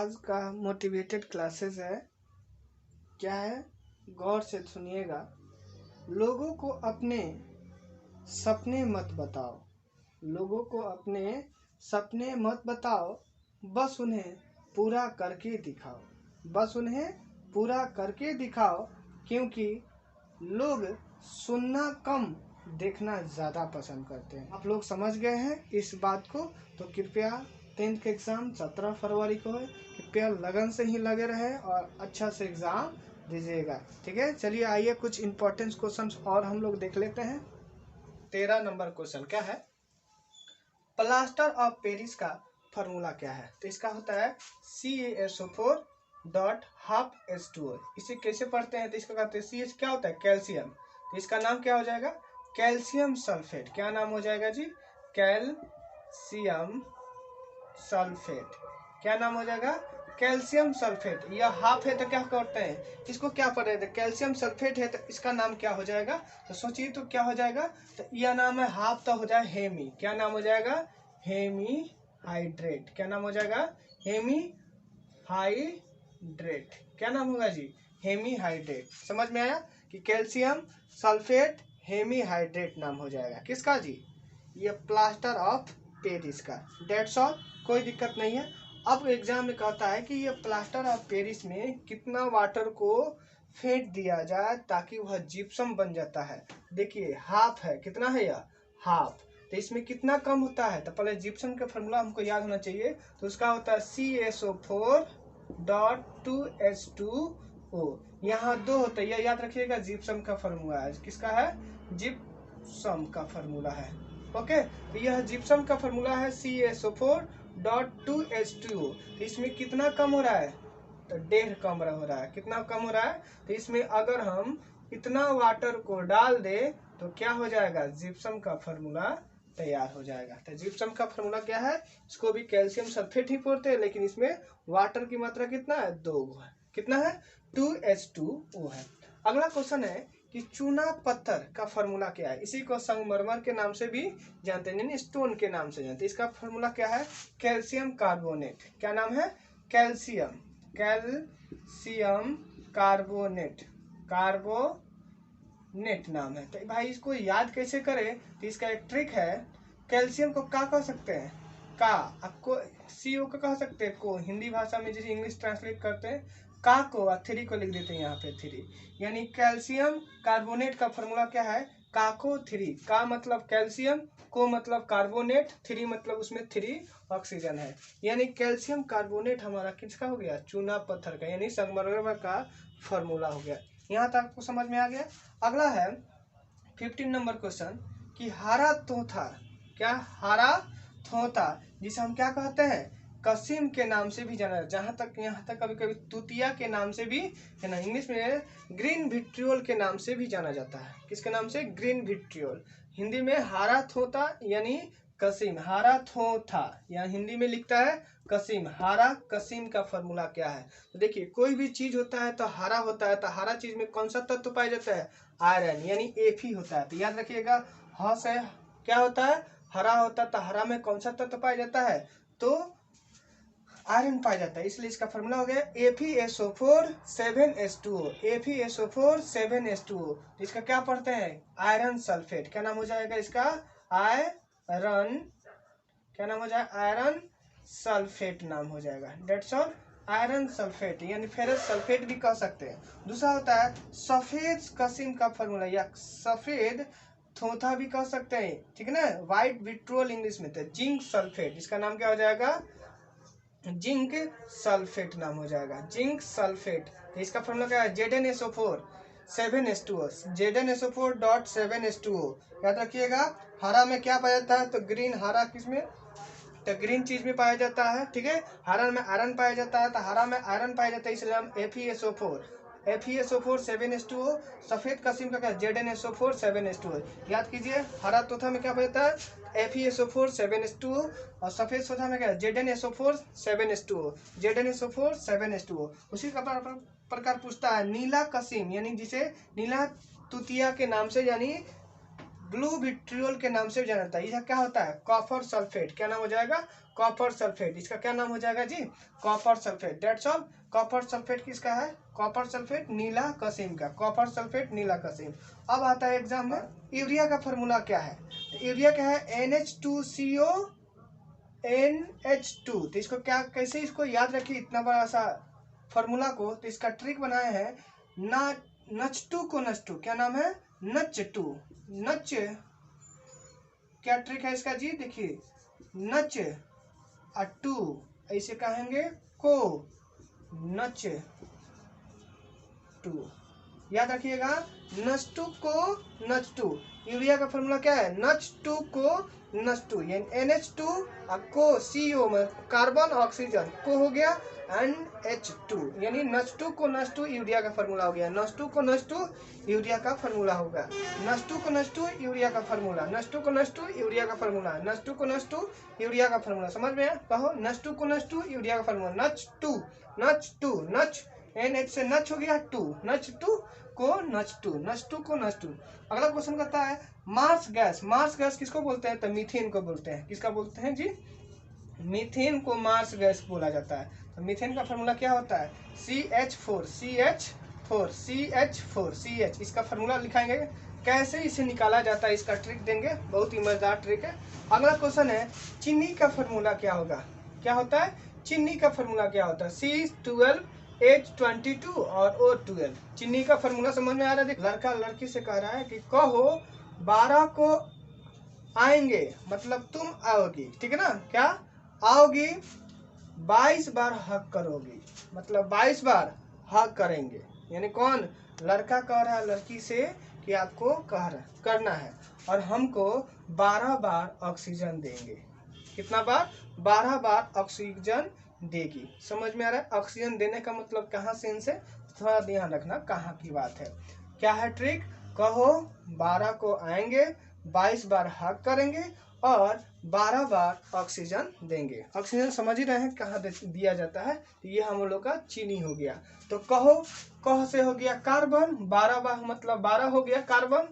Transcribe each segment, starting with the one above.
आज का motivated classes है। क्या है, गौर से सुनिएगा। लोगों को अपने सपने मत बताओ, लोगों को अपने सपने मत बताओ, बस उन्हें पूरा करके दिखाओ, बस उन्हें पूरा करके दिखाओ। क्योंकि लोग सुनना कम, देखना ज़्यादा पसंद करते हैं। आप लोग समझ गए हैं इस बात को? तो कृपया 10th के एग्ज़ाम 17 फरवरी को है, कृपया लगन से ही लगे रहे और अच्छा से एग्ज़ाम दीजिएगा। ठीक है, चलिए आइए कुछ इंपॉर्टेंट क्वेश्चंस और हम लोग देख लेते हैं। 13 नंबर क्वेश्चन क्या है, प्लास्टर ऑफ पेरिस का फॉर्मूला क्या है? तो इसका होता है CaSO4.12H2O। इसे कैसे पढ़ते हैं? तो इसका कहते हैं CH क्या होता है, कैल्शियम। तो इसका नाम क्या हो जाएगा, कैल्शियम सल्फेट। क्या नाम हो जाएगा जी, कैल्शियम सल्फेट। क्या नाम हो जाएगा, कैल्शियम सल्फेट। यह हाफ है तो क्या करते हैं, इसको क्या पढ़े थे, कैल्शियम सल्फेट है तो इसका नाम क्या हो जाएगा? तो सोचिए तो क्या हो जाएगा, तो यह नाम है हाफ, तो हो जाए हेमी। क्या नाम हो जाएगा, हेमी हाइड्रेट। क्या नाम हो जाएगा, हेमी हाइड्रेट। क्या नाम होगा जी, हेमी हाइड्रेट। समझ में आया कि कैल्शियम सल्फेट हेमी हाइड्रेट नाम हो जाएगा किसका जी, ये प्लास्टर ऑफ पेरिस का। डेट्स ऑल, कोई दिक्कत नहीं है। अब एग्जाम में कहता है कि ये प्लास्टर ऑफ पेरिस में कितना वाटर को फेंट दिया जाए ताकि वह जिप्सम बन जाता है। देखिए हाफ है, कितना है यह, हाफ। तो इसमें कितना कम होता है, तो पहले जिप्सम का फॉर्मूला हमको याद होना चाहिए। तो उसका होता है CaSO4.2H2O। यहाँ 2 होता है, यह याद रखिएगा, जिप्सम का फॉर्मूला है। किसका है, जिप्सम का फॉर्मूला है। ओके, तो यह जिप्सम का फॉर्मूला है CaSO4.2H2O। तो इसमें कितना कम हो रहा है, तो 1.5 कम हो रहा है। कितना कम हो रहा है, तो इसमें अगर हम इतना वाटर को डाल दे तो क्या हो जाएगा, जिप्सम का फॉर्मूला तैयार हो जाएगा। तो जिप्सम का फॉर्मूला क्या है, इसको भी कैल्शियम सल्फेट ही बोलते हैं, लेकिन इसमें वाटर की मात्रा कितना है, 2 है। कितना है, 2H2O है। अगला क्वेश्चन है कि चूना पत्थर का फॉर्मूला क्या है? इसी को संगमरमर के नाम से भी जानते हैं, यानी स्टोन के नाम से जानते हैं। इसका फॉर्मूला क्या है, कैल्शियम कार्बोनेट। क्या नाम है, कैल्शियम कार्बोनेट, कार्बोनेट नाम है। तो भाई इसको याद कैसे करें, तो इसका एक ट्रिक है। कैल्शियम को क्या कह सकते हैं, का। आपको CO को कह सकते हैं, को। हिंदी भाषा में जैसे इंग्लिश ट्रांसलेट करते हैं, का को, और 3 को लिख देते हैं यहाँ पे 3। यानी कैल्शियम कार्बोनेट का फॉर्मूला क्या है, काको 3। का मतलब कैल्शियम, को मतलब कार्बोनेट, 3 मतलब उसमें 3 ऑक्सीजन है। यानी कैल्शियम कार्बोनेट हमारा किसका हो गया, चूना पत्थर का, यानी संगमरमर का फॉर्मूला हो गया। यहाँ तक आपको समझ में आ गया। अगला है 15 नंबर क्वेश्चन कि हारा तोता, क्या, हारा तोता, जिसे हम क्या कहते हैं, कसीम के नाम से भी जाना, जहां तक यहाँ तक कभी कभी तुतिया के नाम से भी है ना, इंग्लिश में ग्रीन विट्रियोल के नाम से भी जाना जाता है। किसके नाम से, ग्रीन विट्रियोल। हिंदी में हारा थोता यानी कसीम, हारा थोथा, या हिंदी में लिखता है कसीम। हारा कसीम का फॉर्मूला क्या है, तो देखिए कोई भी चीज होता है तो हारा होता है, तो हारा चीज में कौन सा तत्व पाया जाता है, आयरन, यानी Fe होता है। तो याद रखिएगा, ह से क्या होता है, हरा होता है, तो हरा में कौन सा तत्व पाया जाता है, तो आयरन पाया जाता है। इसलिए इसका फॉर्मूला हो गया FeSO4 7H2O, FeSO4 7H2O। इसका क्या पढ़ते हैं, आयरन सल्फेट। क्या नाम हो जाएगा इसका, आयरन, क्या नाम हो जाएगा, आयरन सल्फेट नाम हो जाएगा। डेट्स ऑल, आयरन सल्फेट, यानी फेरस सल्फेट भी कह सकते हैं। दूसरा होता है सफेद कसीम का फॉर्मूला, या सफेद थोथा भी कह सकते हैं, ठीक है ना, व्हाइट विट्रोल इंग्लिश में। तो जिंक सल्फेट, इसका नाम क्या हो जाएगा, जिंक सल्फेट नाम हो जाएगा, जिंक सल्फेट। तो इसका फॉर्मूला क्या है, ZnSO4 7H2O, ZnSO4.7H2O। याद रखिएगा, हरा में क्या पाया जाता है, तो ग्रीन, हरा किसमें, तो ग्रीन चीज में पाया जाता है, ठीक है। हरा में आयरन पाया जाता है, तो हरा में आयरन पाया जाता है, इसलिए हम FeSO4 7H2O। सफेद कसीम का क्या, ZnSO4 7H2O। याद कीजिए, हरा तोता में क्या पाया जाता है, FeSO4 7H2O, और सफेद तोता में क्या, ZnSO4 7H2O, ZnSO4 7H2O। उसी का प्रकार पूछता है नीला कसीम, यानी जिसे नीला तुतिया के नाम से, यानी ब्लू विट्रियोल के नाम से भी जाना जाता है। यह क्या होता है? Copper sulphate. क्या नाम हो जाएगा? Copper sulphate. इसका क्या नाम हो जाएगा जी? Copper sulphate. That's all. Copper sulphate किसका है? कॉपर सल्फेट नीला कसिम का। कॉपर सल्फेट नीला कसिम। अब आता है एग्जाम में, यूरिया का फॉर्मूला क्या है? तो यूरिया क्या है? NH2CO NH2। तो इसको क्या, कैसे इसको याद रखिए इतना बड़ा सा फॉर्मूला को? तो इसका ट्रिक बनाए हैं ना, NH2 को NH2। क्या नाम है? NH2। नच क्या ट्रिक है इसका जी? देखिए नच टू ऐसे कहेंगे को नच टू, याद रखिएगा। NH2 को NH2। यूरिया का फॉर्मूला क्या है? NH2 को NH2 यानी NH2 को CO में कार्बन ऑक्सीजन को हो गया NH2 यानी NH2 को NH2 यूरिया का फॉर्मूला हो गया। NH2 को NH2 यूरिया का फॉर्मूला होगा। NH2 को NH2 यूरिया का फॉर्मूला। NH2 को NH2 यूरिया का फॉर्मूला। NH2 को NH2 यूरिया का फॉर्मूला। समझ में आया? कहो NH2 को NH2 यूरिया का फॉर्मूला। NH2 NH NH से नच हो गया 2, NH2 को NH2, NH2 को NH2। अगला क्वेश्चन कहता है मार्स गैस। मार्स गैस किसको बोलते हैं? तो मीथेन को बोलते हैं। किसका बोलते हैं जी? मीथेन को मार्स गैस बोला जाता है। तो मीथेन का फॉर्मूला क्या होता है? CH4 CH4 CH4 CH। इसका फॉर्मूला लिखाएंगे, कैसे इसे निकाला जाता है इसका ट्रिक देंगे, बहुत ही मजेदार ट्रिक है। अगला क्वेश्चन है चीनी का फॉर्मूला क्या होगा? क्या होता है? चीनी का फॉर्मूला क्या होता है? C12H22 और O12। चीनी का फॉर्मूला समझ में आ रहा है? देख, लड़का लड़की से कह रहा है कि कहो 12 को आएंगे, मतलब तुम आओगी, ठीक है ना? क्या आओगी? 22 बार हक करोगी, मतलब 22 बार हक करेंगे। यानी कौन? लड़का कह रहा है लड़की से कि आपको करना है और हमको 12 बार ऑक्सीजन देंगे। कितना बार? 12 बार ऑक्सीजन देगी। समझ में आ रहा है? ऑक्सीजन देने का मतलब कहाँ से से थोड़ा ध्यान रखना कहाँ की बात है। क्या है ट्रिक? कहो 12 को आएंगे, 22 बार हक करेंगे और 12 बार ऑक्सीजन देंगे। ऑक्सीजन समझ ही रहे हैं कहाँ दिया जाता है। तो ये हम लोग का चीनी हो गया। तो कहो, कह से हो गया कार्बन, 12 बार मतलब 12 हो गया कार्बन,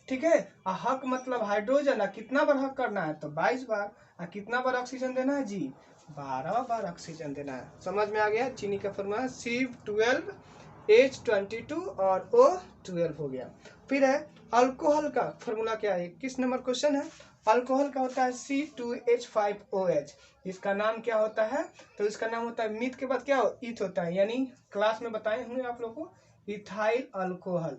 ठीक है। हक मतलब हाइड्रोजन। कितना बार हक करना है? तो 22 बार। कितना बार ऑक्सीजन देना है जी? 12 बार ऑक्सीजन देना है। समझ में आ गया? चीनी का फॉर्मूला C12H22 और O12 हो गया। फिर है अल्कोहल का फॉर्मूला क्या है? किस नंबर क्वेश्चन है? अल्कोहल का होता है C2H5OH। इसका नाम क्या होता है? तो इसका नाम होता है, मीथ के बाद क्या हो? ईथ होता है, यानी क्लास में बताए होंगे आप लोगों को, इथाइल अल्कोहल।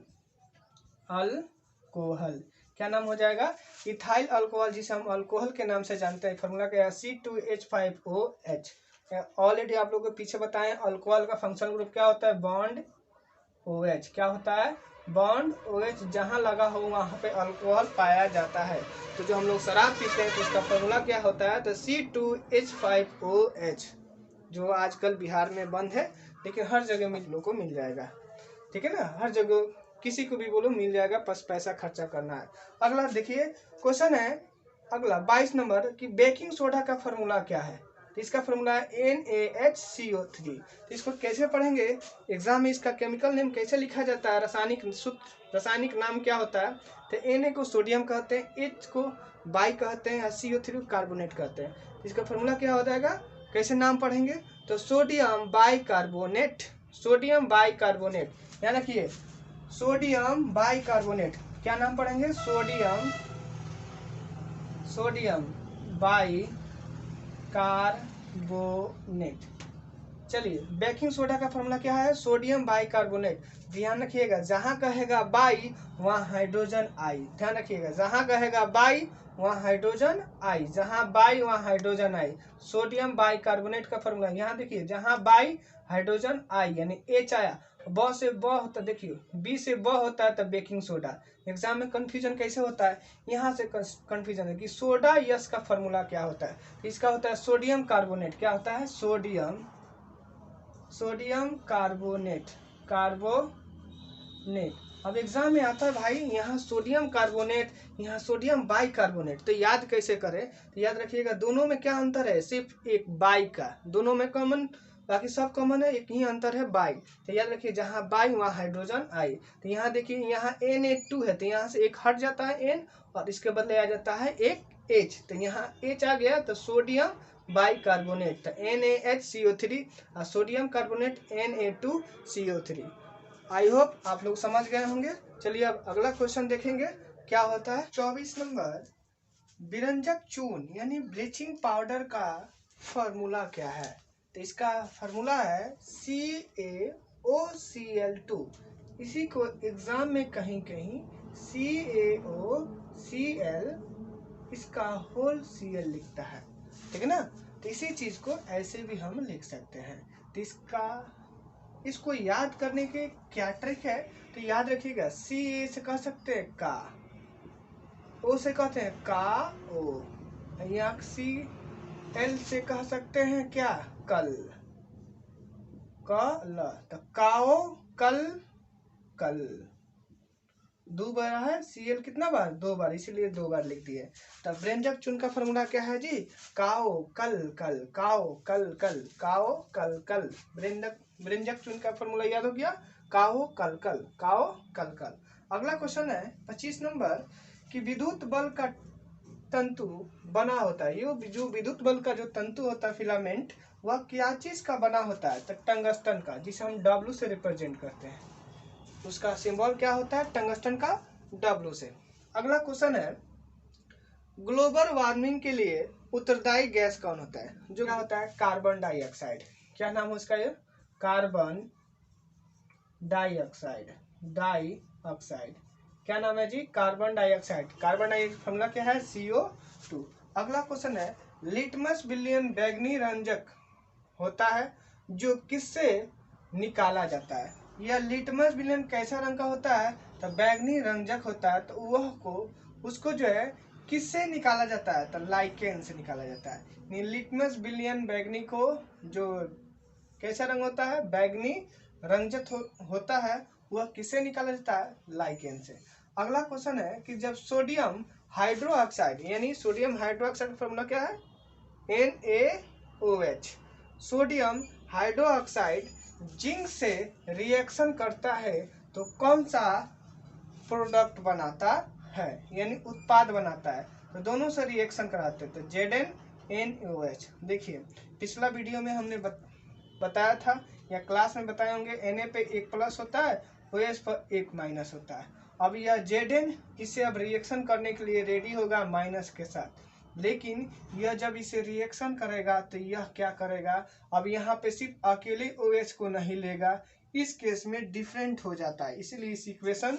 अल्कोहल क्या नाम हो जाएगा? इथाइल अल्कोहल, जिसे हम अल्कोहल के नाम से जानते हैं। फॉर्मूला क्या है? C2H5OH। ऑलरेडी आप लोगों को पीछे बताएं अल्कोहल का फंक्शनल ग्रुप क्या होता है? Bond OH। क्या होता है? Bond OH। जहां लगा हो वहां पे अल्कोहल पाया जाता है। तो जो हम लोग शराब पीते हैं तो इसका फॉर्मूला क्या होता है? तो C2H5OH, जो आजकल बिहार में बंद है, लेकिन हर जगह में लोगों को मिल जाएगा, ठीक है ना? हर जगह किसी को भी बोलो मिल जाएगा, बस पैसा खर्चा करना है। अगला देखिए क्वेश्चन है अगला 22 नंबर की बेकिंग सोडा का फॉर्मूला क्या है? तो इसका फॉर्मूला है NaHCO3। तो इसको कैसे पढ़ेंगे एग्जाम में? इसका केमिकल नेम कैसे लिखा जाता है? रासायनिक नाम क्या होता है? तो Na को सोडियम कहते हैं, H को बाई कहते हैं, CO3 को कार्बोनेट कहते हैं। इसका फॉर्मूला क्या हो जाएगा? कैसे नाम पढ़ेंगे? तो sodium by carbonate. Sodium by carbonate, याद रखिए सोडियम बाई कार्बोनेट। क्या नाम पढ़ेंगे? Sodium by carbonate. चलिए बेकिंग सोडा का फॉर्मूला क्या है? Sodium by carbonate. ध्यान रखिएगा, जहां कहेगा बाई वहां हाइड्रोजन आई। ध्यान रखिएगा, जहां कहेगा बाई वहां हाइड्रोजन आई, जहां बाई वहां hydrogen I. Sodium by carbonate का फॉर्मूला यहाँ देखिए, जहां बाई हाइड्रोजन आई यानी H आया, ब से ब होता, देखिए बी से ब होता है तब बेकिंग सोडा। एग्जाम में कंफ्यूजन कैसे होता है? यहाँ से कंफ्यूजन है कि सोडा यस का फॉर्मूला क्या होता है? इसका होता है सोडियम कार्बोनेट। क्या होता है? Sodium carbonate. अब एग्जाम में आता है भाई यहाँ सोडियम कार्बोनेट, यहाँ सोडियम बाई कार्बोनेट। तो याद कैसे करें? तो याद रखिएगा दोनों में क्या अंतर है? सिर्फ एक बाई का। दोनों में कॉमन बाकी सब कॉमन है, एक ही अंतर है बाई। तो याद रखिए जहाँ बाई वहाँ हाइड्रोजन आई। तो यहाँ देखिए यहाँ Na2 है तो यहाँ से एक हट जाता है N और इसके बदले आ जाता है एक H। तो यहाँ H आ गया तो सोडियम बाई कार्बोनेट, तो NaHCO3 और sodium carbonate Na2CO3। I hope आप लोग समझ गए होंगे। चलिए अब अगला क्वेश्चन देखेंगे क्या होता है। 24 नंबर, विरंजक चून यानी ब्लीचिंग पाउडर का फॉर्मूला क्या है। तो इसका फार्मूला है CaOCl2। इसी को एग्जाम में कहीं कहीं CaOCl इसका होल Cl लिखता है, ठीक है ना। तो इसी चीज को ऐसे भी हम लिख सकते हैं। तो इसको याद करने के क्या ट्रिक है। तो याद रखिएगा Ca से कह सकते हैं का, O से कहते हैं का ओ, यहाँ Cl से कह सकते हैं क्या कल, कल, तो काओ कल कल। दो बार है Cl कितना बार, दो बार, इसीलिए दो बार लिख दिए। तब व्यंजक चुन का फॉर्मूला क्या है जी, काओ कल कल, काओ कल कल, काओ कल कल। व्यंजक चुन का फॉर्मूला याद हो गया, काओ कल कल, काओ कल कल। अगला क्वेश्चन है 25 नंबर कि विद्युत बल का तंतु बना होता है, ये जो विद्युत बल का जो तंतु होता है फिलामेंट, वह क्या चीज का बना होता है। तो टंगस्टन का, जिसे हम W से रिप्रेजेंट करते हैं। उसका सिंबल क्या होता है, टंगस्टन का W से। अगला क्वेश्चन है ग्लोबल वार्मिंग के लिए उत्तरदायी गैस कौन होता है। जो क्या होता है, कार्बन डाइऑक्साइड। क्या नाम है उसका, ये कार्बन डाइऑक्साइड, डाइऑक्साइड। क्या नाम है जी, carbon dioxide. Carbon dioxide formula क्या है, CO2। अगला क्वेश्चन है लिटमस विलियन बैगनी रंजक होता है जो किससे निकाला जाता है। यह लिटमस विलियन कैसा रंग का होता है, तो बैगनी रंजक होता है। तो वह को उसको जो है किससे निकाला जाता है, तो लाइकेन से निकाला जाता है। लिटमस विलियन बैगनी को जो कैसा रंग होता है, बैगनी रंजक होता है, वह किससे निकाला जाता है, लाइकेन से। अगला क्वेश्चन है कि जब सोडियम हाइड्रोक्साइड यानी सोडियम हाइड्रोक्साइड फॉर्मूला क्या है, NaOH। सोडियम हाइड्रोक्साइड जिंक से रिएक्शन करता है तो कौन सा प्रोडक्ट बनाता है, यानी उत्पाद बनाता है। तो दोनों से रिएक्शन कराते हैं, तो ZnNaOH। देखिए पिछला वीडियो में हमने बताया था या क्लास में बताए होंगे, Na पे एक प्लस होता है, OH पर एक माइनस होता है। अब यह Zn इसे अब रिएक्शन करने के लिए रेडी होगा माइनस के साथ, लेकिन यह जब इसे रिएक्शन करेगा तो यह क्या करेगा, अब यहाँ पे सिर्फ अकेले OH को नहीं लेगा, इस केस में डिफरेंट हो जाता है। इसीलिए इस इक्वेशन,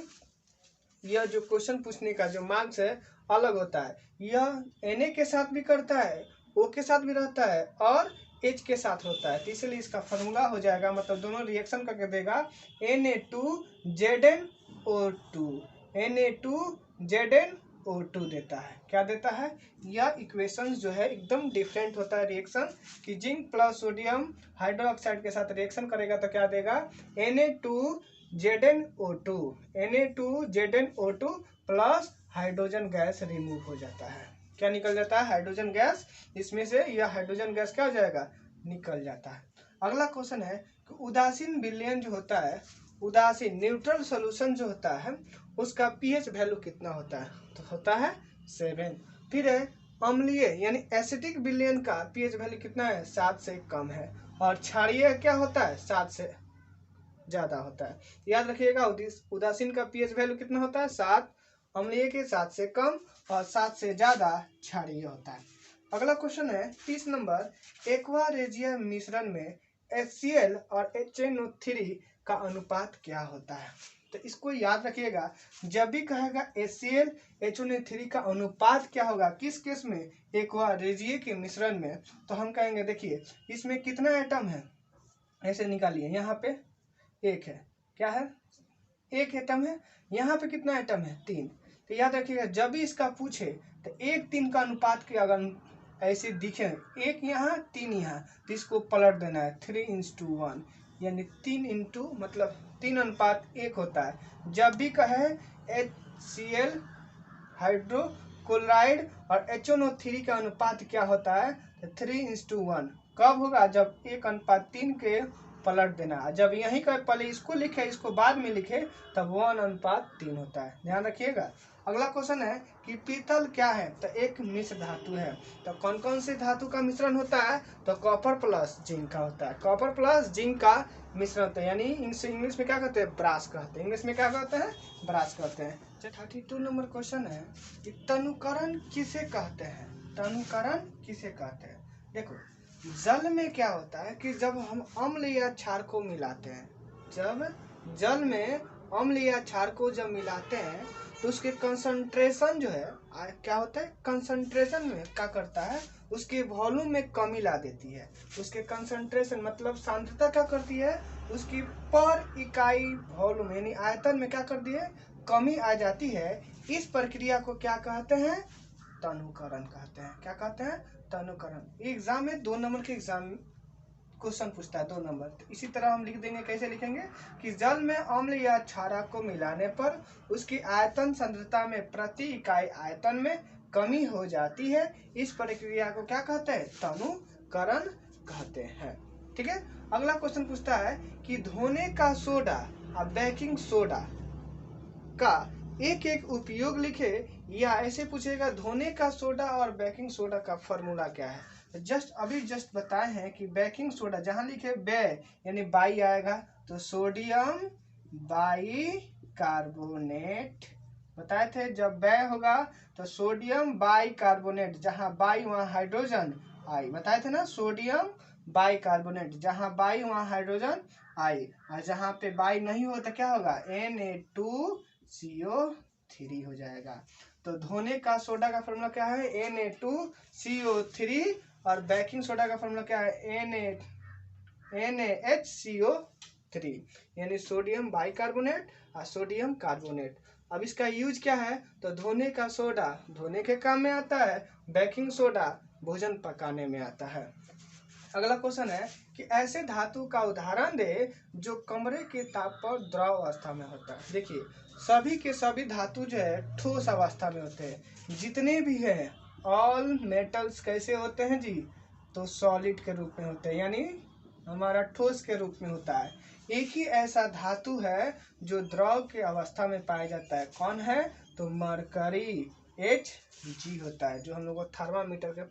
यह जो क्वेश्चन पूछने का जो मार्क्स है अलग होता है। यह Na के साथ भी करता है, O के साथ भी रहता है और H के साथ होता है। तो इसलिए इसका फॉर्मूला हो जाएगा, मतलब दोनों रिएक्शन करके देगा Na2ZnO2, Na2ZnO2 देता है। क्या देता है, यह इक्वेशंस जो है एकदम डिफरेंट होता है रिएक्शन, कि जिंक प्लस सोडियम हाइड्रोक्साइड के साथ रिएक्शन करेगा तो क्या देगा, Na2ZnO2, Na2ZnO2 plus hydrogen gas remove हो जाता है। क्या निकल जाता है, हाइड्रोजन गैस, इसमें से यह हाइड्रोजन गैस क्या हो जाएगा, निकल जाता है। अगला क्वेश्चन है कि उदासीन विलयन जो होता है, उदासीन न्यूट्रल सॉल्यूशन जो होता है, उसका pH वैल्यू कितना होता है, तो होता है 7। फिर है अम्लीय यानी एसिडिक विलयन का pH वैल्यू कितना है, 7 से कम है। और क्षारीय क्या होता है, 7 से ज्यादा होता है। याद रखिएगा उदासीन का pH वैल्यू कितना होता है, 7, अम्लीय के 7 से कम और 7 से ज्यादा क्षारीय होता है। अगला क्वेश्चन है 30 नंबर, एक्वा रेजिया मिश्रण में HCl और HNO3 का अनुपात क्या होता है। तो इसको याद रखिएगा, जब भी कहेगा HCl HNO3 का अनुपात क्या होगा, किस केस में, एक्वा रेजिया के मिश्रण में, तो हम कहेंगे देखिए इसमें कितना एटम है, ऐसे निकालिए, यहाँ पे एक है, क्या है, एक एटम है, यहाँ पे कितना एटम है, 3। तो याद रखिएगा जब भी इसका पूछे तो 1-3 का अनुपात के अगर ऐसे दिखे, 1 यहाँ 3 यहाँ, तो इसको पलट देना है, 3:1, यानी 3 मतलब 3:1 होता है। जब भी कहे HCl हाइड्रोक्लोराइड और HNO3 का अनुपात क्या होता है, तो 3:1 कब होगा? जब 1:3 के पलट देना। जब यहीं का पहले इसको लिखे इसको बाद में लिखे तब 1:3 होता है, ध्यान रखिएगा। अगला क्वेश्चन है कि पीतल क्या है? तो एक मिश्र धातु है। तो कौन कौन से धातु का मिश्रण होता है? तो कॉपर प्लस जिंक का होता है। कॉपर प्लस जिंक का मिश्रण होता है, यानी इंग्लिश में क्या कहते हैं? ब्रास कहते हैं। इंग्लिश में क्या कहते हैं? ब्रास कहते हैं। 32 नंबर क्वेश्चन है कि तनुकरण किसे कहते हैं? तनुकरण किसे कहते हैं? देखो, जल में क्या होता है कि जब हम अम्ल या क्षार को मिलाते हैं, जब जल में अम्ल या क्षार को जब मिलाते हैं तो उसके कंसंट्रेशन जो है क्या होता है? कंसंट्रेशन में क्या करता है? उसके वॉल्यूम में कमी ला देती है। उसके कंसंट्रेशन मतलब सांद्रता क्या करती है? उसकी पर इकाई वॉल्यूम यानी आयतन में क्या करती है? कमी आ जाती है। इस प्रक्रिया को क्या कहते हैं? तनुकरण कहते हैं। क्या कहते हैं? तनुकरण। एग्जाम में 2 नंबर के एग्जाम क्वेश्चन पूछता है 2 नंबर। तो इसी तरह हम लिख देंगे, कैसे लिखेंगे कि जल में अम्ल या क्षार को मिलाने पर उसकी आयतन सांद्रता में प्रति इकाई आयतन में कमी हो जाती है। इस प्रक्रिया को क्या कहते हैं? तनुकरण कहते हैं। ठीक है। अगला क्वेश्चन पूछता है कि धोने का सोडा और बेकिंग सोडा का एक एक उपयोग लिखे, या ऐसे पूछेगा धोने का सोडा और बेकिंग सोडा का फॉर्मूला क्या है? जस्ट बताए हैं कि बेकिंग सोडा जहां लिखे बे यानी बाई आएगा तो सोडियम बाई कार्बोनेट। बताए थे जब बे होगा तो सोडियम बाई कार्बोनेट, जहां बाई वहां हाइड्रोजन आई। बताए थे ना, सोडियम बाई कार्बोनेट, जहां बाई वहां हाइड्रोजन आई। और जहां पे बाई नहीं हो तो क्या होगा? Na2CO3 हो जाएगा। तो धोने का सोडा का फॉर्मूला क्या है? Na2CO3। और बेकिंग सोडा का फॉर्मूला क्या है? NaHCO3, यानी सोडियम बाइकार्बोनेट और सोडियम कार्बोनेट। अब इसका यूज क्या है? तो धोने का सोडा धोने के काम में आता है, बेकिंग सोडा भोजन पकाने में आता है। अगला क्वेश्चन है कि ऐसे धातु का उदाहरण दे जो कमरे के ताप पर द्रव अवस्था में होता है। देखिए, सभी के सभी धातु जो है ठोस अवस्था में होते हैं। जितने भी हैं ऑल मेटल्स कैसे होते हैं जी? तो सॉलिड के रूप में होते हैं, यानी हमारा ठोस के रूप में होता है। एक ही ऐसा धातु है जो द्रव के अवस्था में पाया जाता है। कौन है? तो मरकरी Hg होता है, जो हम लोग को थर्मामीटर के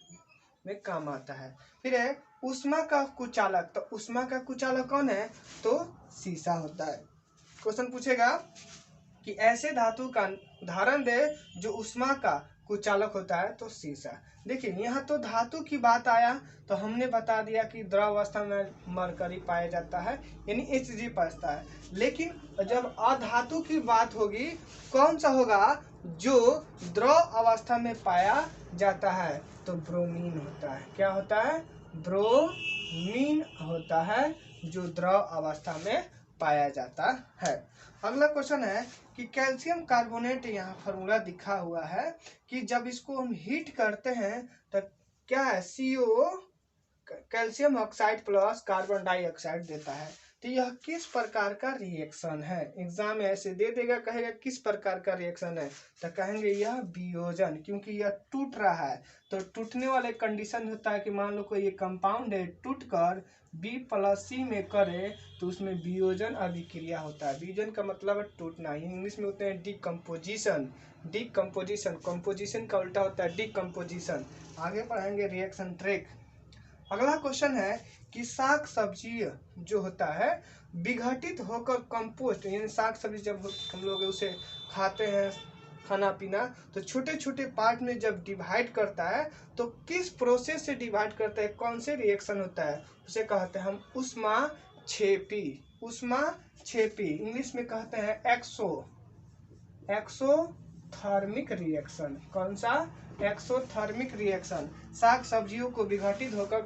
में काम आता है। फिर है उष्मा का कुचालक। तो उष्मा का कुचालक कौन है? तो सीसा होता है। क्वेश्चन पूछेगा कि ऐसे धातु का उदाहरण दे जो उष्मा का कुचालक होता है, तो सीसा। देखिए, यहाँ तो धातु की बात आया तो हमने बता दिया कि द्रव अवस्था में मरकरी पाया जाता है, यानी Hg पाता है। लेकिन जब अधातु की बात होगी, कौन सा होगा जो द्रव अवस्था में पाया जाता है? तो ब्रोमीन होता है। क्या होता है? ब्रोमीन होता है, जो द्रव अवस्था में पाया जाता है। अगला क्वेश्चन है कि कैल्शियम कार्बोनेट, यहाँ फॉर्मूला दिखा हुआ है कि जब इसको हम हीट करते हैं तो क्या है? CO calcium oxide plus carbon dioxide देता है। तो यह किस प्रकार का रिएक्शन है? एग्जाम में ऐसे दे देगा, कहेगा किस प्रकार का रिएक्शन है, तो कहेंगे यह वियोजन, क्योंकि यह टूट रहा है। तो टूटने वाले कंडीशन होता है कि मान लो कोई ये कंपाउंड है टूट कर B+C में करे तो उसमें वियोजन अभिक्रिया होता है। वियोजन का मतलब है टूटना, इंग्लिश में होते हैं डिकम्पोजिशन। डिकम्पोजिशन, कंपोजिशन का उल्टा होता है डिकम्पोजिशन। आगे पढ़ेंगे रिएक्शन ट्रिक। अगला क्वेश्चन है कि साग सब्जी जो होता है विघटित होकर कंपोस्ट, यानी साग सब्जी जब हम लोग उसे खाते हैं खाना पीना, तो छोटे छोटे पार्ट में जब डिवाइड करता है तो किस प्रोसेस से डिवाइड करता है? कौन से रिएक्शन होता है? उसे कहते हैं हम ऊष्माक्षेपी। ऊष्माक्षेपी इंग्लिश में कहते हैं एक्सोथर्मिक रिएक्शन। कौन सा? Exothermic reaction. साग सब्जियों को विघटित होकर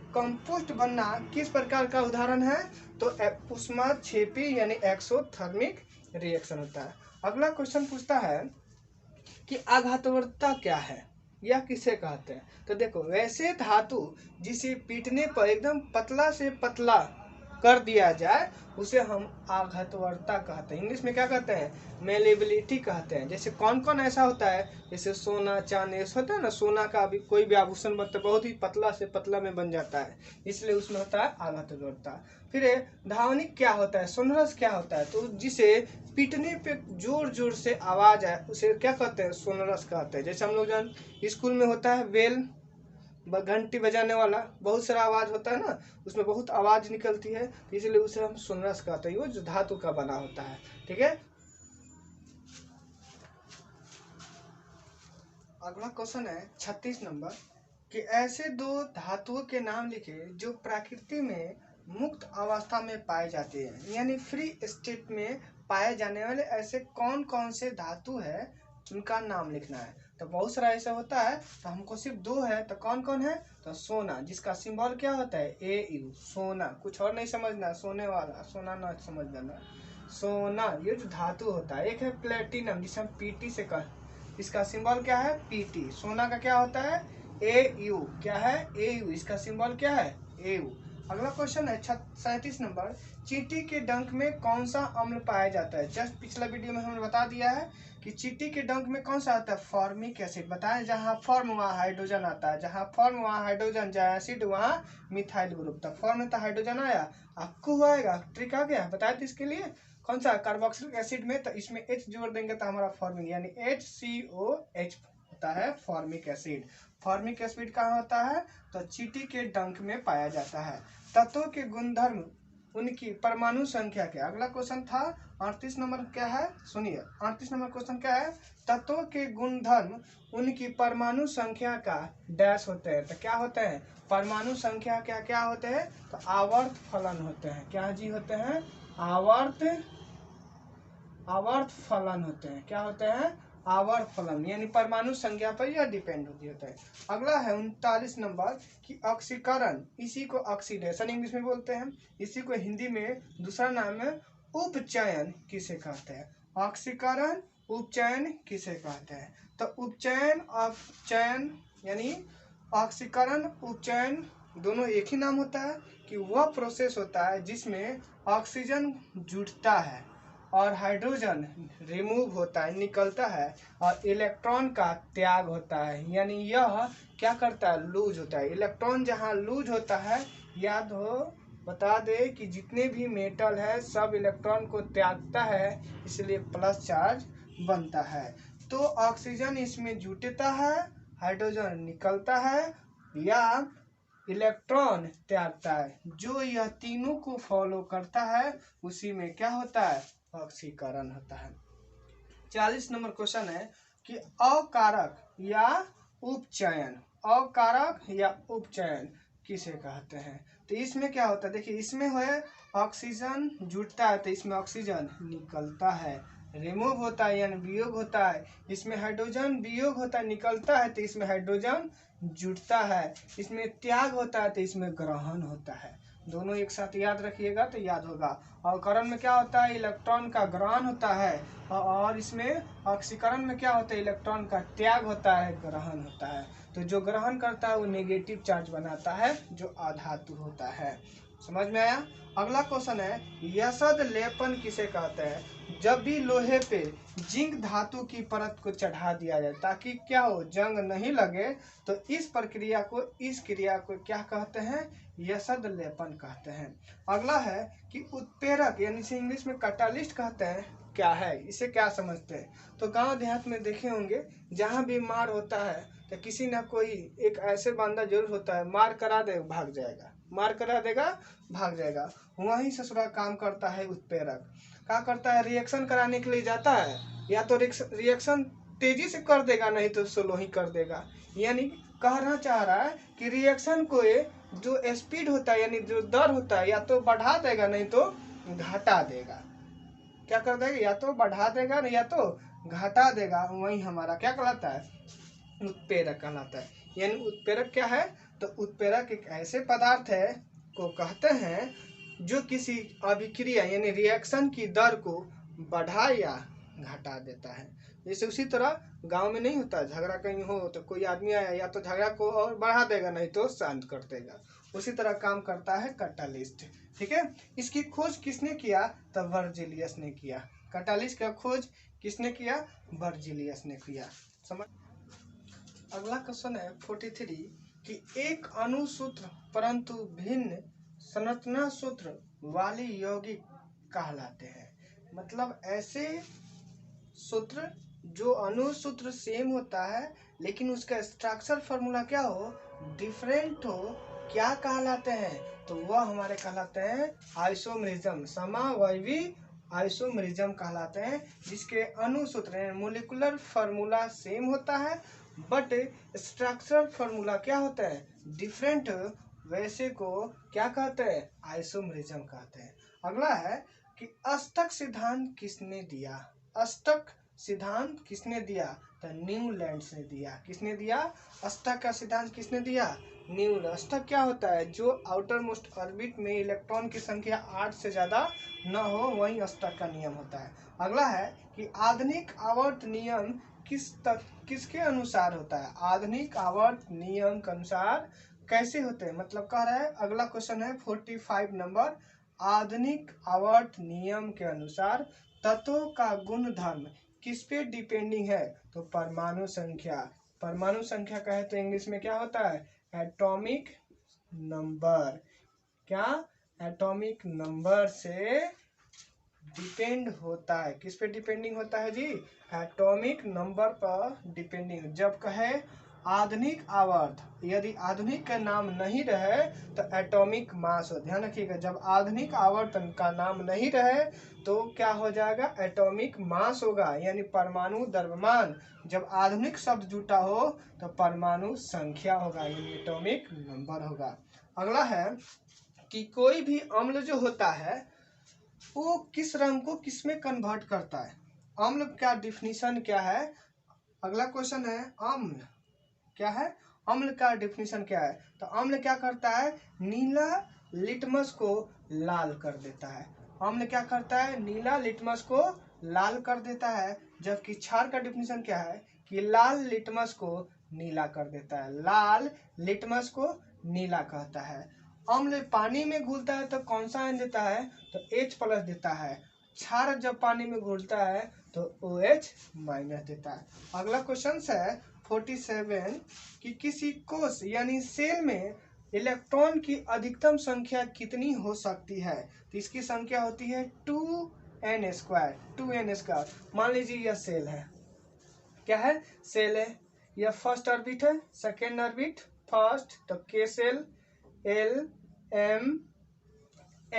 कंपोस्ट बनना किस प्रकार का उदाहरण है? तो ऊष्माक्षेपी यानी एक्सोथर्मिक रिएक्शन होता है। अगला क्वेश्चन पूछता है कि आघातवर्ता क्या है, या किसे कहते हैं? तो देखो, वैसे धातु जिसे पीटने पर एकदम पतला से पतला कर दिया जाए उसे हम आघातवर्ता कहते हैं। इंग्लिश में क्या कहते हैं? मेलेबिलिटी कहते हैं। जैसे कौन कौन ऐसा होता है? जैसे सोना चांदी होता है ना, सोना का भी कोई भी आभूषण बनता है बहुत ही पतला से पतला में बन जाता है, इसलिए उसमें होता है आघातवर्ता। फिर ध्वनिक क्या होता है? सोनरस क्या होता है? तो जिसे पीटने पे जोर जोर से आवाज आए उसे क्या कहते हैं? सोनरस कहते हैं। जैसे हम लोग जान स्कूल में होता है बेल, घंटी बजाने वाला, बहुत सारा आवाज होता है ना, उसमें बहुत आवाज निकलती है, तो इसलिए उसे हम सोनरस कहते हैं। वो जो धातु का बना होता है, ठीक है। अगला क्वेश्चन है 36 नंबर कि ऐसे दो धातुओं के नाम लिखे जो प्रकृति में मुक्त अवस्था में पाए जाते हैं, यानी फ्री स्टेट में पाए जाने वाले ऐसे कौन कौन से धातु है, उनका नाम लिखना है। तो बहुत सारा ऐसा होता है, तो हमको सिर्फ दो है, तो कौन कौन है? तो सोना, जिसका सिंबल क्या होता है? AU, सोना, कुछ और नहीं समझना, सोने वाला, सोना ना समझ लेना, सोना ये जो धातु होता है। एक है प्लेटिनम, जिसे हम PT से कह, इसका सिंबल क्या है? PT। सोना का क्या होता है? AU। क्या है? AU, इसका सिंबल क्या है? AU। अगला क्वेश्चन है 37 नंबर, चींटी के डंक में कौन सा अम्ल पाया जाता है? जस्ट पिछला वीडियो में हमने बता दिया है कि चींटी के डंक में कौन सा आता है? Formic acid. बताएं, जहां फॉर्म वहां हाइड्रोजन आता है, जहां फॉर्म वहां हाइड्रोजन, जहां एसिड वहां मिथाइल ग्रुप। तो फॉर्म में तो हाइड्रोजन आया, आपको आएगा, ट्रिक आ गया, बताए थे इसके लिए कौन सा? कार्बोक्सिलिक एसिड में, तो इसमें H जोड़ देंगे तो हमारा फॉर्मिक यानी HCOH होता है फॉर्मिक एसिड। फॉर्मिक एसिड कहाँ होता है? तो चींटी के डंक में पाया जाता है। तत्वों के गुणधर्म उनकी परमाणु संख्या क्या? अगला क्वेश्चन था 38 नंबर, क्या है सुनिए, 38 नंबर क्वेश्चन क्या है? तत्वों के गुणधर्म उनकी परमाणु संख्या का डैश होते हैं। तो क्या होते हैं? परमाणु संख्या क्या क्या होते हैं? तो आवर्त फलन होते हैं। क्या जी होते हैं? आवर्त फलन होते हैं। क्या होते हैं? आवर्त फलन, यानी परमाणु संख्या पर यह डिपेंड होता है। अगला है 39 नंबर कि ऑक्सीकरण, इसी को ऑक्सीडेशन इंग्लिश में बोलते हैं, इसी को हिंदी में दूसरा नाम है उपचयन किसे कहते हैं? ऑक्सीकरण उपचयन किसे कहते हैं? तो उपचयन अपचयन यानी ऑक्सीकरण उपचयन दोनों एक ही नाम होता है कि वह प्रोसेस होता है जिसमें ऑक्सीजन जुड़ता है और हाइड्रोजन रिमूव होता है, निकलता है, और इलेक्ट्रॉन का त्याग होता है, यानी यह क्या करता है? लूज होता है। इलेक्ट्रॉन जहाँ लूज होता है, याद हो बता दे कि जितने भी मेटल है सब इलेक्ट्रॉन को त्यागता है, इसलिए प्लस चार्ज बनता है। तो ऑक्सीजन इसमें जुटता है, हाइड्रोजन निकलता है या इलेक्ट्रॉन त्यागता है, जो यह तीनों को फॉलो करता है उसी में क्या होता है? ऑक्सीकरण होता है। 40 नंबर क्वेश्चन है कि अकारक या उपचयन, अकारक या उपचयन किसे कहते हैं? तो इसमें क्या होता है? देखिए, इसमें है ऑक्सीजन जुटता है तो इसमें ऑक्सीजन निकलता है, रिमूव होता है यानी वियोग होता है, इसमें हाइड्रोजन वियोग होता है, निकलता है तो इसमें हाइड्रोजन जुटता है, इसमें त्याग होता है तो इसमें ग्रहण होता है। दोनों एक साथ याद रखिएगा तो याद होगा। अवकरण में क्या होता है? इलेक्ट्रॉन का ग्रहण होता है, और इसमें ऑक्सीकरण में क्या होता है? इलेक्ट्रॉन का त्याग होता है, ग्रहण होता है। तो जो ग्रहण करता है वो नेगेटिव चार्ज बनाता है, जो अधातु होता है। समझ में आया? अगला क्वेश्चन है यसद लेपन किसे कहते हैं? जब भी लोहे पे जिंक धातु की परत को चढ़ा दिया जाए ताकि क्या हो? जंग नहीं लगे, तो इस प्रक्रिया को, इस क्रिया को क्या कहते हैं? यसद लेपन कहते हैं। अगला है कि उत्प्रेरक, यानी इसे इंग्लिश में कैटालिस्ट कहते हैं, क्या है? इसे क्या समझते हैं? तो गांव देहात में देखे होंगे, जहां भी मार होता है तो किसी ना कोई एक ऐसे बंदा जरूर होता है, मार करा दे भाग जाएगा, मार करा देगा भाग जाएगा, वही ससुरा काम करता है उत्प्रेरक। क्या करता है? रिएक्शन कराने के लिए जाता है, या तो रिएक्शन तेजी से कर देगा, नहीं तो स्लो ही कर देगा। यानी कहना चाह रहा है कि रिएक्शन को जो स्पीड होता है यानी जो दर होता है, या तो बढ़ा देगा नहीं तो घटा देगा। क्या कर देगा? या तो बढ़ा देगा या तो घटा देगा, वही हमारा क्या कहलाता है? उत्प्रेरक कहलाता है। यानी उत्प्रेरक क्या है? तो उत्प्रेरक एक ऐसे पदार्थ है को कहते हैं जो किसी अभिक्रिया यानी रिएक्शन की दर को बढ़ा या घटा देता है। जैसे उसी तरह गांव में नहीं होता, झगड़ा कहीं हो तो कोई आदमी आया या तो झगड़ा को और बढ़ा देगा, नहीं तो शांत कर देगा। उसी तरह काम करता है कैटालिस्ट। ठीक है, इसकी खोज किसने किया? तो वर्जिलियस ने किया। कैटालिस्ट का खोज किसने किया? वर्जिलियस ने किया। समझ। अगला क्वेश्चन है 43 कि एक अणुसूत्र परंतु भिन्न संरचना सूत्र वाली यौगिक कहलाते हैं। मतलब ऐसे सूत्र जो अणुसूत्र सेम होता है लेकिन उसका स्ट्रक्चर फॉर्मूला क्या हो, डिफरेंट हो, क्या कहलाते हैं? तो वह हमारे कहलाते हैं आइसोमरिज्म, समावयवी आइसोमरिज्म कहलाते हैं, जिसके अणुसूत्र मोलिकुलर फार्मूला सेम होता है बट स्ट्रक्चरल फार्मूला क्या होता है, डिफरेंट। वैसे को क्या कहते हैं? आइसोमरिज्म कहते हैं। अगला है कि अष्टक सिद्धांत किसने दिया? अष्टक सिद्धांत किसने दिया? तो न्यूलैंड ने दिया। किसने दिया? अष्टक का सिद्धांत किसने दिया? न्यूलैंड। अष्टक क्या होता है? जो आउटर मोस्ट ऑर्बिट में इलेक्ट्रॉन की संख्या 8 से ज्यादा न हो, वही अष्टक का नियम होता है। अगला है कि आधुनिक आवर्त नियम किसके अनुसार होता है? आधुनिक आवर्त नियम के अनुसार कैसे होते हैं? मतलब कह रहा है, अगला क्वेश्चन है 45 नंबर, आधुनिक आवर्त नियम के अनुसार तत्वों का गुणधर्म किस पे डिपेंडिंग है? तो परमाणु संख्या। परमाणु संख्या कहे तो इंग्लिश में क्या होता है? Atomic number. क्या? एटॉमिक नंबर से डिपेंड होता है। किस पे डिपेंडिंग होता है जी? एटॉमिक नंबर पर डिपेंडिंग। जब कहे आधुनिक आवर्त, यदि आधुनिक का नाम नहीं रहे तो एटॉमिक मास हो। ध्यान रखिएगा, जब आधुनिक आवर्तन का नाम नहीं रहे तो क्या हो जाएगा? एटॉमिक मास होगा, यानी परमाणु द्रव्यमान। जब आधुनिक शब्द जुटा हो तो परमाणु संख्या होगा, यानी एटॉमिक नंबर होगा। अगला है कि कोई भी अम्ल जो होता है वो किस रंग को किस में कन्वर्ट करता है? अम्ल का डिफिनीशन क्या है? अगला क्वेश्चन है अम्ल क्या है? अम्ल का डिफिनीशन क्या है? तो अम्ल क्या करता है? नीला लिटमस को लाल कर देता है। अम्ल क्या करता है? नीला लिटमस को लाल कर देता है। जबकि क्षार का डिफिनीशन क्या है? कि लाल लिटमस को नीला कर देता है। लाल लिटमस को नीला कहता है। अम्ल पानी में घुलता है तो कौन सा आयन देता है? तो H+ देता है। क्षार जब पानी में घुलता है तो OH- देता है। अगला क्वेश्चन है 47 कि किसी कोश यानी सेल में इलेक्ट्रॉन की अधिकतम संख्या कितनी हो सकती है? तो इसकी संख्या होती है 2n²। 2n²। मान लीजिए यह सेल है। क्या है? सेल है। यह फर्स्ट ऑर्बिट है, सेकेंड ऑर्बिट, फर्स्ट तो K shell, L M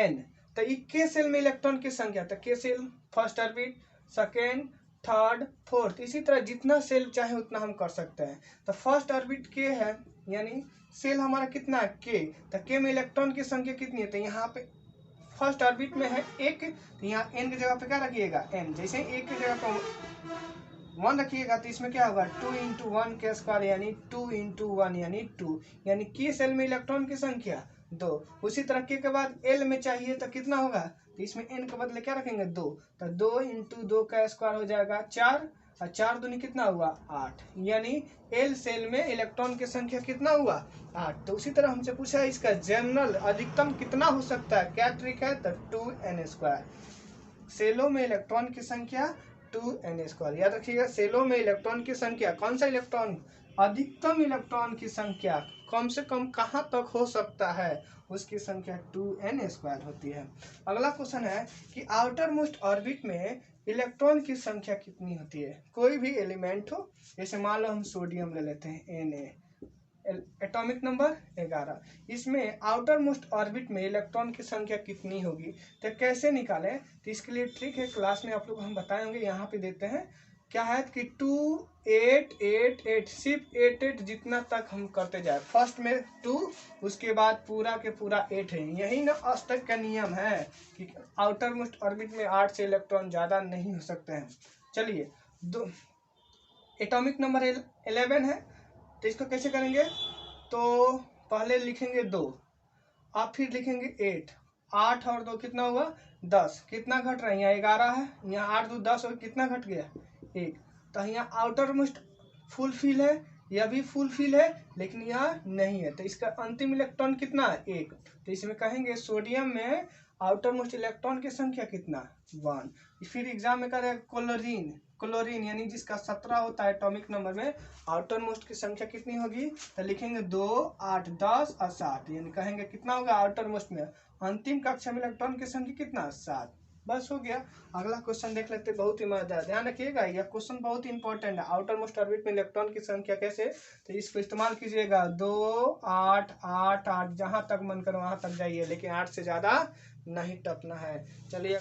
N। तो K सेल में इलेक्ट्रॉन की संख्या, तो K shell first orbit, second, third, fourth, इसी तरह जितना सेल चाहे उतना हम कर सकते हैं। तो फर्स्ट ऑर्बिट K है, यानी सेल हमारा कितना है? K। तो K में इलेक्ट्रॉन की संख्या कितनी है? तो यहाँ पे फर्स्ट ऑर्बिट में है 1, तो यहाँ N की जगह पे क्या रखिएगा? N। जैसे 1 की जगह पे 1 रखिएगा तो इसमें क्या होगा? 2 × 1 के स्क्वायर, यानी 2 × 1 यानी 2, यानी K सेल में इलेक्ट्रॉन की संख्या 2। उसी तरह K के बाद L में चाहिए तो कितना होगा? तो इसमें N के बदले क्या रखेंगे? 2। तो 2 × 2 का स्क्वायर हो जाएगा 4, और 4 दूनी कितना हुआ? 8, यानी L सेल में इलेक्ट्रॉन की संख्या कितना हुआ? 8। तो उसी तरह हमसे पूछा है इसका जनरल अधिकतम कितना हो सकता है? क्या ट्रिक है? तो 2n²। सेलों में इलेक्ट्रॉन की संख्या 2n²। याद रखिएगा, सेलों में इलेक्ट्रॉन की संख्या, कौन सा इलेक्ट्रॉन? अधिकतम इलेक्ट्रॉन की संख्या कम से कम कहाँ तक हो सकता है? उसकी संख्या 2n² होती है। अगला क्वेश्चन है कि आउटर मोस्ट ऑर्बिट में इलेक्ट्रॉन की संख्या कितनी होती है? कोई भी एलिमेंट हो, जैसे मान लो हम सोडियम ले लेते हैं Na, एटॉमिक नंबर 11। इसमें आउटर मोस्ट ऑर्बिट में इलेक्ट्रॉन की संख्या कितनी होगी? तो कैसे निकालें? तो इसके लिए ट्रिक है, क्लास में आप लोग हम बताएंगे। यहाँ पे देते हैं क्या है कि 2 8 8 8, सिर्फ 8 8 जितना तक हम करते जाए। फर्स्ट में 2, उसके बाद पूरा के पूरा 8 है। यही ना अष्टक का नियम है कि आउटर मोस्ट ऑर्बिट में 8 से इलेक्ट्रॉन ज़्यादा नहीं हो सकते हैं। चलिए, दो एटॉमिक नंबर 11 है, तो इसको कैसे करेंगे? तो पहले लिखेंगे 2, आप फिर लिखेंगे 8, 8 और 2 कितना हुआ 10, कितना घट रहा है, यहाँ 11 है, यहाँ 8 2 10 और कितना घट गया 1। तो यहाँ आउटर मोस्ट फुल फिल है, यह भी फुल फिल है लेकिन यह नहीं है, तो इसका अंतिम इलेक्ट्रॉन कितना 1। तो इसमें कहेंगे सोडियम में आउटर मोस्ट इलेक्ट्रॉन की संख्या कितना 1। फिर एग्जाम में करेगा क्लोरीन, क्लोरीन यानी जिसका 17 होता है एटॉमिक नंबर में, आउटर मोस्ट की संख्या कितनी होगी, तो लिखेंगे 2 8 10 और 7, यानी कहेंगे कितना होगा आउटर मोस्ट में अंतिम कक्षा में इलेक्ट्रॉन की संख्या कितना 7। बस हो गया। अगला क्वेश्चन देख लेते हैं, बहुत ही मजेदार, ध्यान रखिएगा यह क्वेश्चन बहुत ही इंपॉर्टेंट है। आउटर मोस्ट ऑर्बिट में इलेक्ट्रॉन की संख्या कैसे, तो इसको इस्तेमाल कीजिएगा 2 8 8 8, जहां तक मन करो वहां तक जाइए, लेकिन 8 से ज्यादा नहीं टपना है। चलिए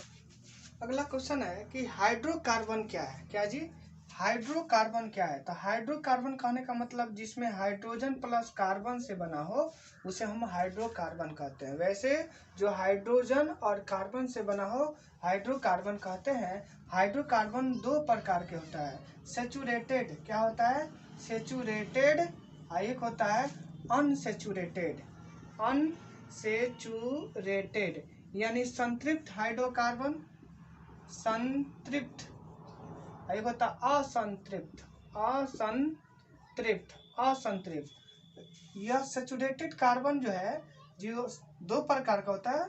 अगला क्वेश्चन है कि हाइड्रोकार्बन क्या है। क्या जी, हाइड्रोकार्बन क्या है, तो हाइड्रोकार्बन कहने का मतलब जिसमें हाइड्रोजन प्लस कार्बन से बना हो उसे हम हाइड्रोकार्बन कहते हैं। वैसे जो हाइड्रोजन और कार्बन से बना हो हाइड्रोकार्बन कहते हैं। हाइड्रोकार्बन 2 प्रकार के होता है, सेचुरेटेड, क्या होता है सेचुरेटेड, एक होता है अनसेचुरेटेड। अनसेचुरेटेड यानी संतृप्त हाइड्रोकार्बन, संतृप्त, एक होता असंतृप्त, असंतृप्त, असंतृप्त। यह सेचुरेटेड कार्बन जो है जो 2 प्रकार का होता है,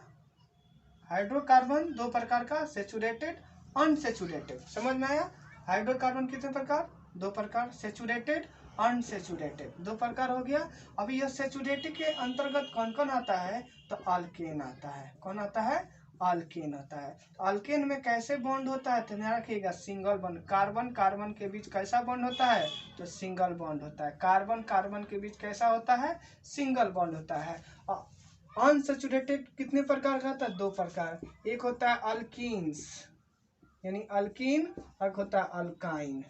हाइड्रोकार्बन 2 प्रकार का, सेचुरेटेड अनसेचुरेटेड। समझ में आया, हाइड्रोकार्बन कितने प्रकार 2 प्रकार, सेचुरेटेड अनसेचुरेटेड 2 प्रकार हो गया। अभी यह सेचुरेटेड के अंतर्गत कौन कौन आता है, तो अल्केन आता है। कौन आता है, अल्केन आता है। अल्केन में कैसे बॉन्ड होता है, तो ध्यान रखिएगा सिंगल बॉन्ड, कार्बन कार्बन के बीच कैसा बॉन्ड होता है, तो सिंगल बॉन्ड होता है। कार्बन कार्बन के बीच कैसा होता है, सिंगल बॉन्ड होता है। अनसेचुरेटेड कितने प्रकार का होता है, 2 प्रकार, एक होता है अल्कीन्स यानी अल्कीन, एक होता है अल्काइन।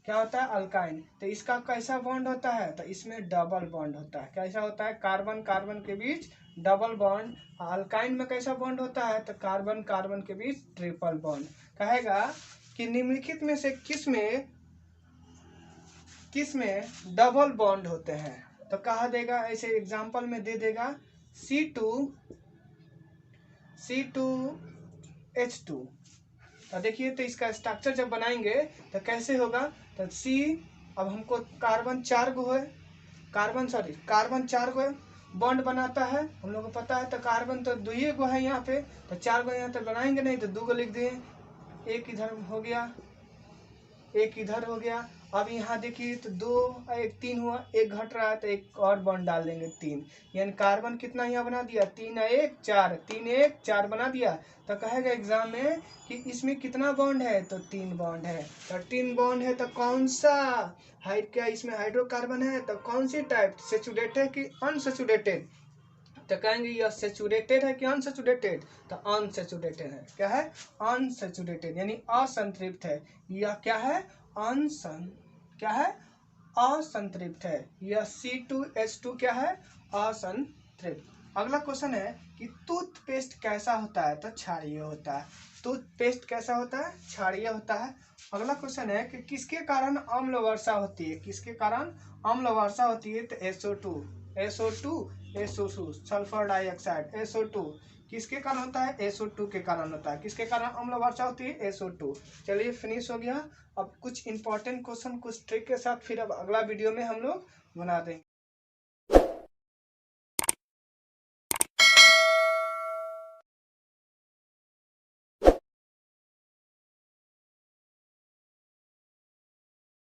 क्या होता है, अल्काइन। तो इसका कैसा बॉन्ड होता है, तो इसमें डबल बॉन्ड होता है। कैसा होता है, कार्बन कार्बन के बीच डबल बॉन्ड। अल्काइन में कैसा बॉन्ड होता है, तो कार्बन कार्बन के बीच ट्रिपल बॉन्ड। कहेगा कि निम्नलिखित में से किस में डबल बॉन्ड होते हैं, तो कहा देगा, ऐसे एग्जांपल में दे देगा C2H2। तो देखिए, तो इसका स्ट्रक्चर जब बनाएंगे तो कैसे होगा, तो C, अब हमको कार्बन 4 गो है, कार्बन 4 गो बॉन्ड बनाता है, हम लोग को पता है। तो कार्बन तो 2 गो है यहाँ पे, तो 4 गो यहाँ तो बनाएंगे नहीं, तो 2 गो लिख दिए, एक इधर हो गया, एक इधर हो गया। अब यहाँ देखिए तो 2 1 3 हुआ, एक घट रहा है तो एक और बॉन्ड डाल देंगे 3, यानी कार्बन कितना यहाँ बना दिया 3 1 4, 3 1 4 बना दिया। तो कहेगा एग्जाम में कि इसमें कितना बॉन्ड है, तो 3 बॉन्ड है। तो 3 बॉन्ड है तो कौन सा क्या इसमें हाइड्रोकार्बन है, तो कौन सी टाइप, सेचुरेटेड कि अनसेचुरेटेड, तो कहेंगे यह सेचुरेटेड है कि अनसेचुरेटेड, तो अनसेचुरेटेड है। क्या है, अनसेचुरेटेड यानी असंतृप्त है। यह क्या है, क्या है, असंतृप्त है। यह C2H2 क्या है, असंतृप्त। अगला क्वेश्चन है कि टूथपेस्ट कैसा होता है, तो क्षारीय होता है। टूथपेस्ट कैसा होता है, क्षारीय होता है। अगला क्वेश्चन है कि किसके कारण अम्ल वर्षा होती है, किसके कारण अम्ल वर्षा होती है, तो SO2 सल्फर डाइऑक्साइड, SO2 किसके कारण होता है, SO2 के कारण होता है। किसके कारण अम्ल वर्षा होती है, SO2। चलिए फिनिश हो गया। अब कुछ इंपॉर्टेंट क्वेश्चन कुछ ट्रिक के साथ फिर अब अगला वीडियो में हम लोग बना देंगे।